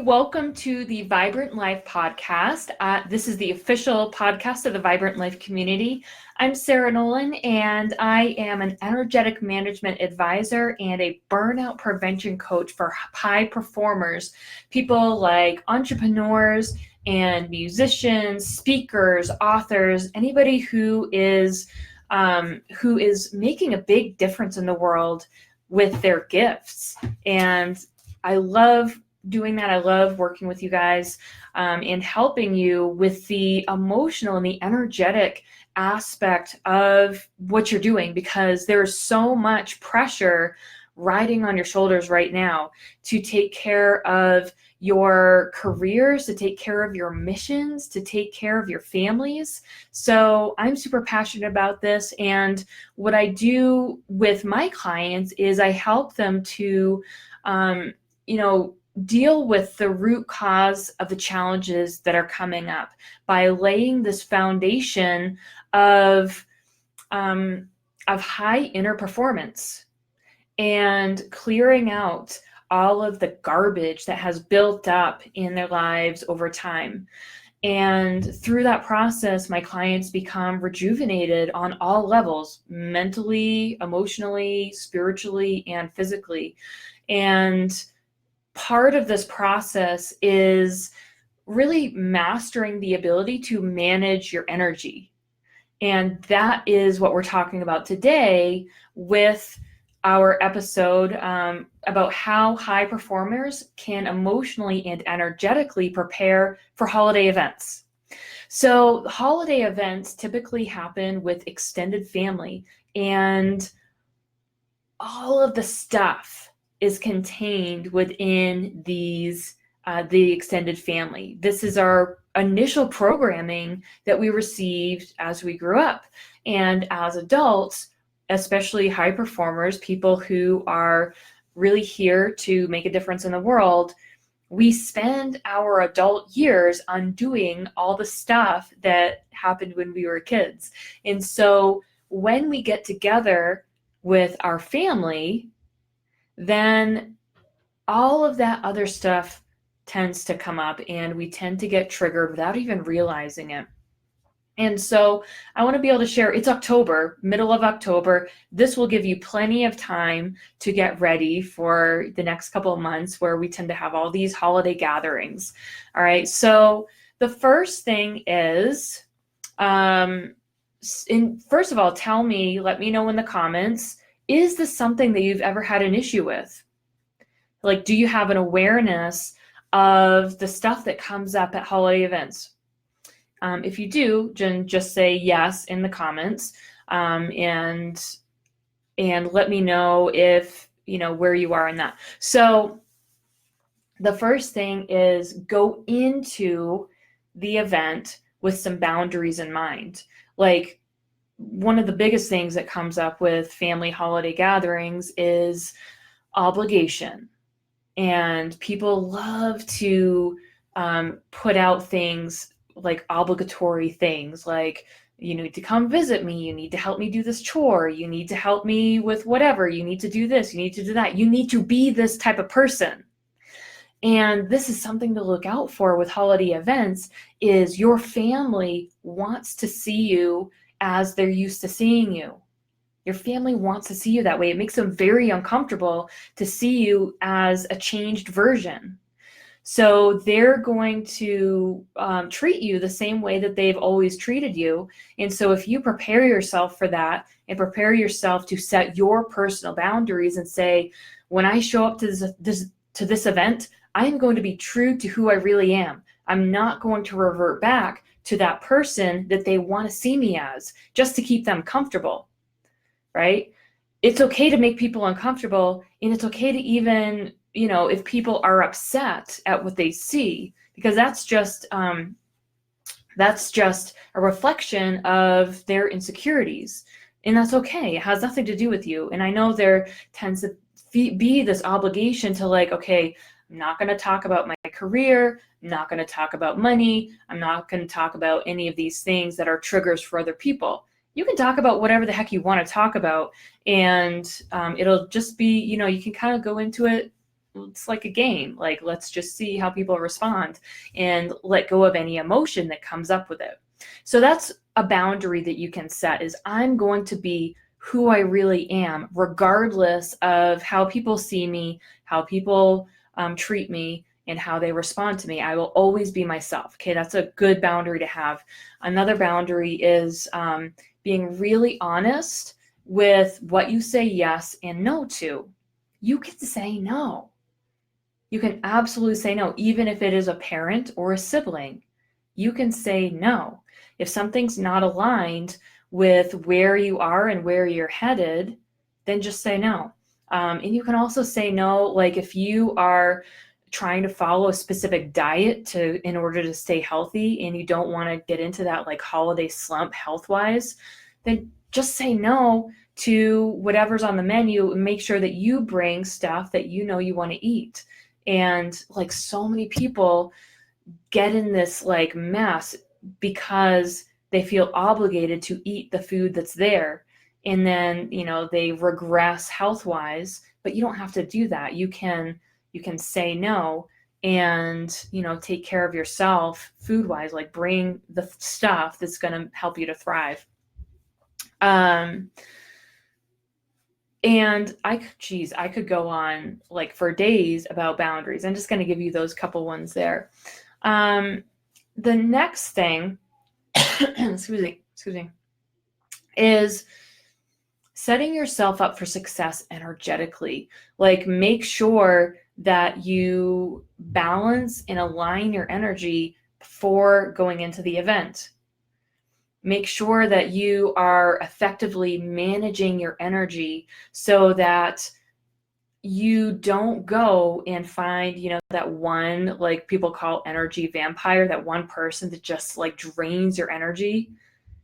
welcome to the Vibrant Life podcast. This is the official podcast of the Vibrant Life community. I'm Sarah Nolan, and I am an energetic management advisor and a burnout prevention coach for high performers, people like entrepreneurs and musicians, speakers, authors, anybody who is making a big difference in the world with their gifts. And I love doing that. I love working with you guys and helping you with the emotional and the energetic aspect of what you're doing, because there's so much pressure riding on your shoulders right now to take care of your careers, to take care of your missions, to take care of your families. So I'm super passionate about this. And what I do with my clients is I help them to, deal with the root cause of the challenges that are coming up by laying this foundation of high inner performance and clearing out all of the garbage that has built up in their lives over time. And through that process, my clients become rejuvenated on all levels, mentally, emotionally, spiritually, and physically. And part of this process is really mastering the ability to manage your energy. And that is what we're talking about today with our episode about how high performers can emotionally and energetically prepare for holiday events. So holiday events typically happen with extended family, and all of the stuff is contained within these the extended family. This is our initial programming that we received as we grew up. And as adults, especially high performers, people who are really here to make a difference in the world, we spend our adult years undoing all the stuff that happened when we were kids. And so when we get together with our family, then all of that other stuff tends to come up, and we tend to get triggered without even realizing it. And so I want to be able to share, it's October, middle of October. This will give you plenty of time to get ready for the next couple of months where we tend to have all these holiday gatherings. All right. So the first thing is, first of all, let me know in the comments, is this something that you've ever had an issue with? Like, do you have an awareness of the stuff that comes up at holiday events? If you do, just say yes in the comments, and let me know if, where you are in that. So the first thing is go into the event with some boundaries in mind. Like, one of the biggest things that comes up with family holiday gatherings is obligation. And people love to put out things like obligatory things, like, you need to come visit me, you need to help me do this chore, you need to help me with whatever, you need to do this, you need to do that, you need to be this type of person. And this is something to look out for with holiday events, is your family wants to see you as they're used to seeing you. Your family wants to see you that way. It makes them very uncomfortable to see you as a changed version. So they're going to treat you the same way that they've always treated you. And so if you prepare yourself for that and prepare yourself to set your personal boundaries and say, when I show up to this event, I am going to be true to who I really am. I'm not going to revert back to that person that they want to see me as just to keep them comfortable. Right? It's okay to make people uncomfortable, and it's okay to even, if people are upset at what they see, because that's just a reflection of their insecurities, and that's okay. It has nothing to do with you. And I know there tends to be this obligation to, like, okay, I'm not going to talk about my career, I'm not going to talk about money, I'm not going to talk about any of these things that are triggers for other people. You can talk about whatever the heck you want to talk about, and it'll just be, you can kind of go into it it's like a game. Like, let's just see how people respond and let go of any emotion that comes up with it. So that's a boundary that you can set, is I'm going to be who I really am, regardless of how people see me, how people treat me, and how they respond to me. I will always be myself. Okay, that's a good boundary to have. Another boundary is being really honest with what you say yes and no to. You can say no. You can absolutely say no, even if it is a parent or a sibling. You can say no. If something's not aligned with where you are and where you're headed, then just say no. And you can also say no, like if you are trying to follow a specific diet in order to stay healthy and you don't want to get into that like holiday slump health-wise, then just say no to whatever's on the menu and make sure that you bring stuff that you know you want to eat. And like so many people get in this like mess because they feel obligated to eat the food that's there. And then, they regress health-wise, but you don't have to do that. You can say no and, take care of yourself food-wise, like bring the stuff that's going to help you to thrive. And I could go on like for days about boundaries. I'm just going to give you those couple ones there. The next thing, excuse me, is setting yourself up for success energetically. Like make sure that you balance and align your energy before going into the event. Make sure that you are effectively managing your energy so that you don't go and find, that one, like people call energy vampire, that one person that just like drains your energy.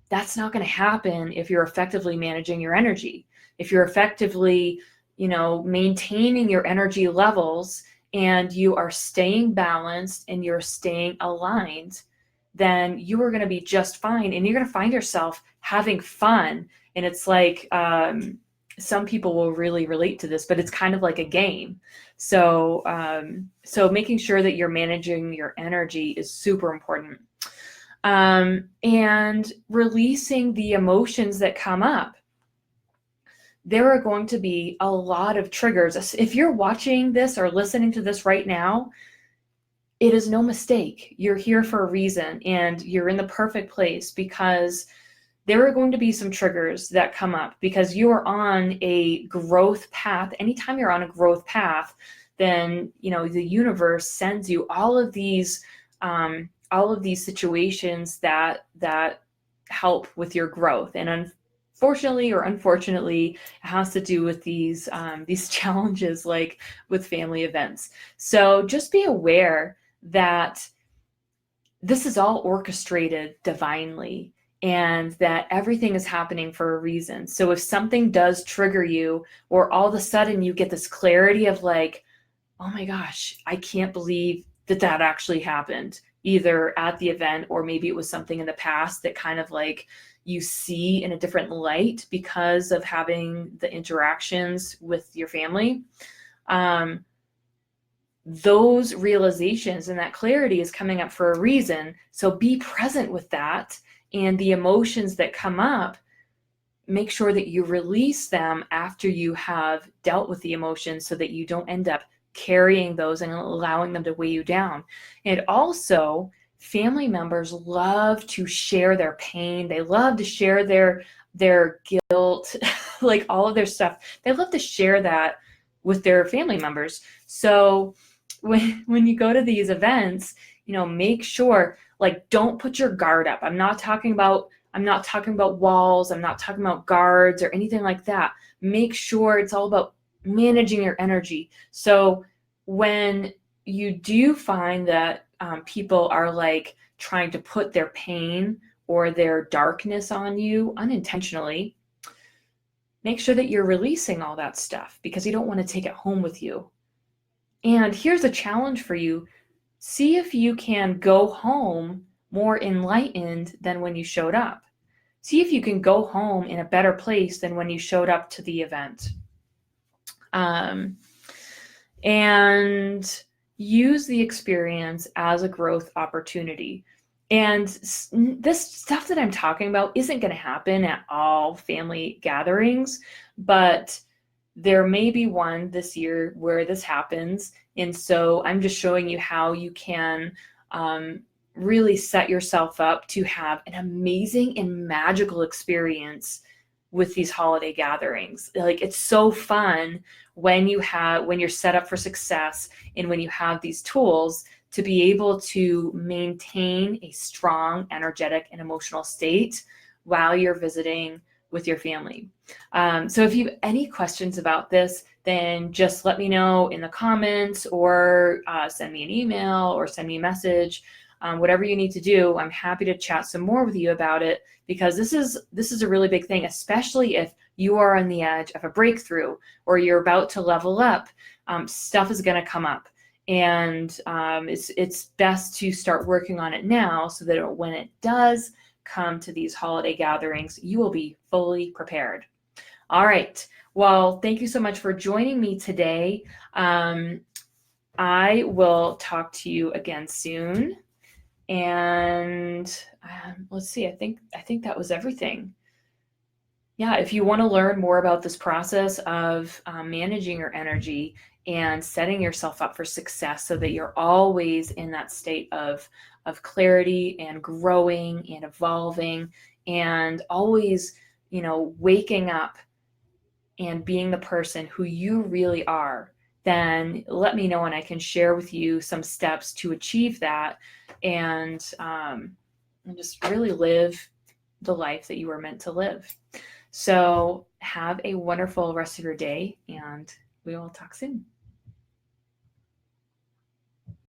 That's not going to happen if you're effectively managing your energy. If you're effectively, maintaining your energy levels and you are staying balanced and you're staying aligned, then you are going to be just fine. And you're going to find yourself having fun. And it's like, some people will really relate to this, but it's kind of like a game. So making sure that you're managing your energy is super important. And releasing the emotions that come up. There are going to be a lot of triggers. If you're watching this or listening to this right now, it is no mistake. You're here for a reason and you're in the perfect place, because there are going to be some triggers that come up because you are on a growth path. Anytime you're on a growth path, then, the universe sends you all of these situations that help with your growth. And unfortunately, it has to do with these challenges, like with family events. So just be aware that this is all orchestrated divinely and that everything is happening for a reason. So if something does trigger you, or all of a sudden you get this clarity of like, oh my gosh, I can't believe that actually happened, either at the event or maybe it was something in the past that kind of like you see in a different light because of having the interactions with your family. Those realizations and that clarity is coming up for a reason. So be present with that, and the emotions that come up, make sure that you release them after you have dealt with the emotions so that you don't end up carrying those and allowing them to weigh you down. And also, family members love to share their pain. They love to share their guilt, like all of their stuff. They love to share that with their family members. So when you go to these events, make sure, like, don't put your guard up. I'm not talking about walls. I'm not talking about guards or anything like that. Make sure it's all about managing your energy. So when you do find that people are like trying to put their pain or their darkness on you unintentionally, make sure that you're releasing all that stuff, because you don't want to take it home with you. And here's a challenge for you. See if you can go home more enlightened than when you showed up. See if you can go home in a better place than when you showed up to the event. and use the experience as a growth opportunity. And this stuff that I'm talking about isn't going to happen at all family gatherings, but there may be one this year where this happens. And so I'm just showing you how you can really set yourself up to have an amazing and magical experience with these holiday gatherings. Like, it's so fun when you're set up for success, and when you have these tools to be able to maintain a strong energetic and emotional state while you're visiting with your family. So if you have any questions about this, then just let me know in the comments, or send me an email, or send me a message. Whatever you need to do, I'm happy to chat some more with you about it, because this is a really big thing, especially if you are on the edge of a breakthrough or you're about to level up. Stuff is going to come up, and it's best to start working on it now, so that when it does come to these holiday gatherings, you will be fully prepared. All right. Well, thank you so much for joining me today. I will talk to you again soon. And let's see, I think that was everything. Yeah, if you want to learn more about this process of managing your energy and setting yourself up for success, so that you're always in that state of clarity and growing and evolving, and always, waking up and being the person who you really are, then let me know, and I can share with you some steps to achieve that, and just really live the life that you were meant to live. So have a wonderful rest of your day, and we will talk soon.